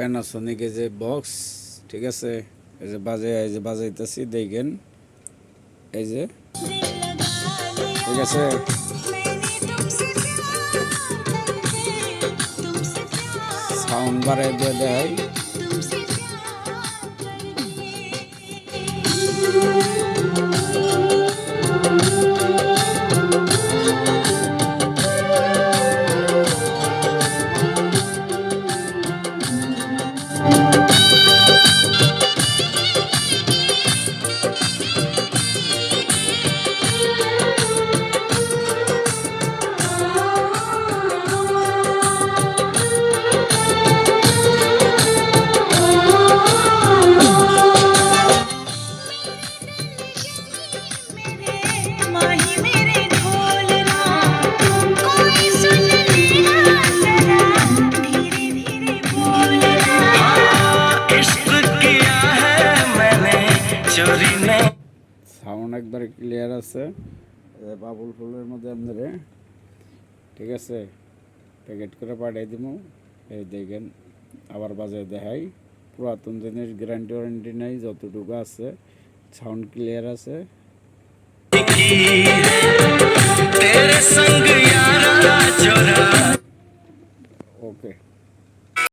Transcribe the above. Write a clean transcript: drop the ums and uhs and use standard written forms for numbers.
Panasonic এই যে box, ঠিক আছে, এই যে বাজাইতেছি দেখেন, এই যে ঠিক আছে। সাউন্ড বাড়াই দিয়ে দেয়। সাউন্ড একবার ক্লিয়ার আছে। বাবুল ফুলের মধ্যে আপনারে, ঠিক আছে, প্যাকেট করে পাঠিয়ে দিব। এই দেখেন, আবার বাজারে দেখাই। পুরাতন জিনিস, গ্যারান্টি ওয়ারেন্টি নাই, যতটুকু আছে সাউন্ড ক্লিয়ার আছে।